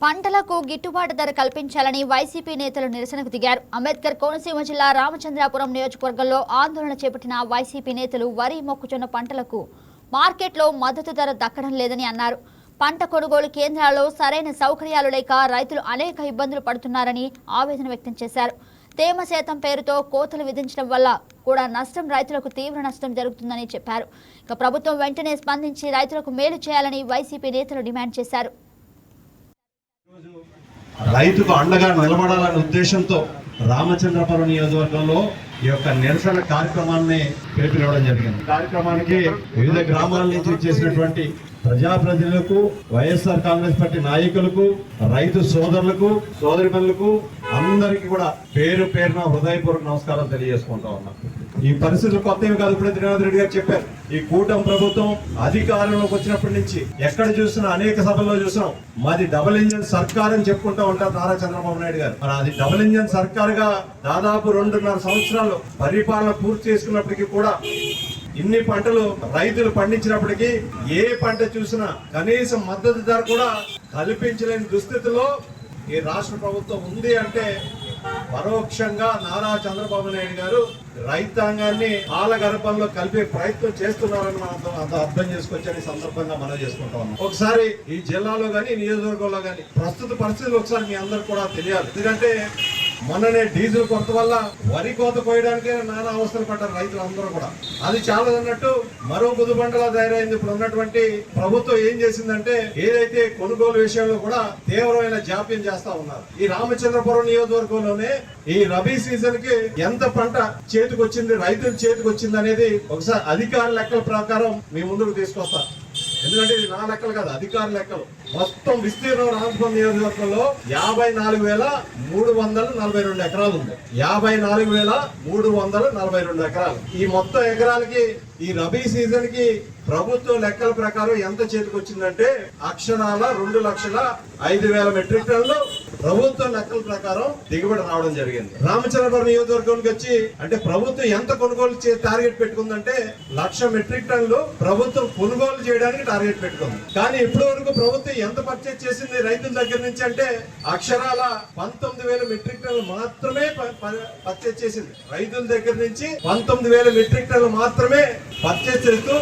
పంటలకు గిట్టుబాటు ధర కల్పించాలని వైసీపీ నేతలు నిరసనకు దిగారు. అంబేద్కర్ కోనసీమ జిల్లా రామచంద్రాపురం నియోజకవర్గంలో ఆందోళన చేపట్టిన వైసీపీ నేతలు వరి, మొక్కజొన్న పంటలకు మార్కెట్లో మద్దతు ధర దక్కడం లేదని అన్నారు. పంట కొనుగోలు కేంద్రాల్లో సరైన సౌకర్యాలు లేక రైతులు అనేక ఇబ్బందులు పడుతున్నారని ఆవేదన వ్యక్తం చేశారు. తేమ శాతం పేరుతో కోతలు విధించడం వల్ల కూడా నష్టం రైతులకు తీవ్ర నష్టం జరుగుతుందని చెప్పారు. ఇక ప్రభుత్వం వెంటనే స్పందించి రైతులకు మేలు చేయాలని వైసీపీ నేతలు డిమాండ్ చేశారు. రైతుకు అండగా నిలబడాలనే ఉద్దేశంతో రామచంద్రపురం నియోజకవర్గంలో ఈ యొక్క నిరసన కార్యక్రమాన్ని పిలుపునివ్వడం జరిగింది. కార్యక్రమానికి వివిధ గ్రామాల నుంచి చేసినటువంటి ప్రజాప్రతినిధులకు, వైఎస్ఆర్ కాంగ్రెస్ పార్టీ నాయకులకు, రైతు సోదరులకు, సోదరిమణులకు అందరికీ కూడా పేరు పేరున హృదయపూర్వక నమస్కారం తెలియజేసుకుంటా ఉన్నాం. ఈ పరిస్థితులు కొత్తవి కాదు. ఇప్పుడే దినేంద్ర రెడ్డి గారు చెప్పారు. ఈ కూటమి ప్రభుత్వం అధికారంలోకి వచ్చినప్పటి నుంచి ఎక్కడ చూసినా అనేక సభల్లో చూసినాం. మాది డబుల్ ఇంజన్ సర్కార్ అని చెప్పుకుంటా ఉంటారు నారా చంద్రబాబు నాయుడు గారు. మరి అది డబుల్ ఇంజన్ సర్కార్ గా దాదాపు 2.5 సంవత్సరాలు పరిపాలన పూర్తి చేసుకున్నప్పటికీ కూడా ఇన్ని పంటలు రైతులు పండించినప్పటికీ ఏ పంట చూసినా కనీసం మద్దతు ధర కూడా కల్పించలేని దుస్థితిలో ఈ రాష్ట్ర ప్రభుత్వం ఉంది అంటే పరోక్షంగా నారా చంద్రబాబు నాయుడు గారు రైతాంగాన్ని కాలగర్భంలో కలిపే ప్రయత్నం చేస్తున్నారని మనం అర్థం చేసుకోవచ్చని సందర్భంగా మనం చేసుకుంటా ఉన్నాం. ఒకసారి ఈ జిల్లాలో గానీ నియోజకవర్గంలో గానీ ప్రస్తుత పరిస్థితులు ఒకసారి మీ అందరు కూడా తెలియాలి. ఎందుకంటే మొన్ననే డీజిల్ కొరత వల్ల వరి కోత కోయడానికే నానా అవస్థలు పడ్డారు రైతులు అందరూ కూడా. అది చాలా అన్నట్టు మరో గుదిబండలా తయారైంది. ఇప్పుడు ఉన్నటువంటి ప్రభుత్వం ఏం చేసిందంటే ఏదైతే కొనుగోలు విషయంలో కూడా తీవ్రమైన జాప్యం చేస్తా ఉన్నారు. ఈ రామచంద్రపురం నియోజకవర్గంలోనే ఈ రబీ సీజన్ కి ఎంత పంట చేతికి వచ్చింది, రైతుల చేతికి వచ్చింది అనేది ఒకసారి అధికార లెక్కల ప్రకారం మీ ముందుకు తీసుకొస్తా. ఎందుకంటే ఇది నా లెక్కలు కాదు, అధికార లెక్కలు. మొత్తం విస్తీర్ణం రామచంద్రపురం నియోజకవర్గంలో 54,342 ఎకరాలు ఉంది. 54,342 ఎకరాలు. ఈ మొత్తం ఎకరాలకి ఈ రబీ సీజన్ కి ప్రభుత్వ లెక్కల ప్రకారం ఎంత చేతికి వచ్చిందంటే అక్షరాల 2,05,000 మెట్రిక్ టన్నులు ప్రభుత్వ లెక్కల ప్రకారం దిగుబడి రావడం జరిగింది. రామచంద్రపురం నియోజకవర్గానికి వచ్చి అంటే ప్రభుత్వం ఎంత కొనుగోలు టార్గెట్ పెట్టుకుందంటే 1,00,000 మెట్రిక్ టన్నులు ప్రభుత్వం కొనుగోలు చేయడానికి టార్గెట్ పెట్టుకుంది. కానీ ఇప్పటి వరకు ప్రభుత్వం ఎంత పర్చేజ్ చేసింది రైతుల దగ్గర నుంచి అంటే అక్షరాల 19,000 మెట్రిక్ టన్నులు మాత్రమే పర్చేజ్ చేసింది. రైతుల దగ్గర నుంచి 19,000 మెట్రిక్ టన్నులు మాత్రమే పర్చేజ్ చేస్తూ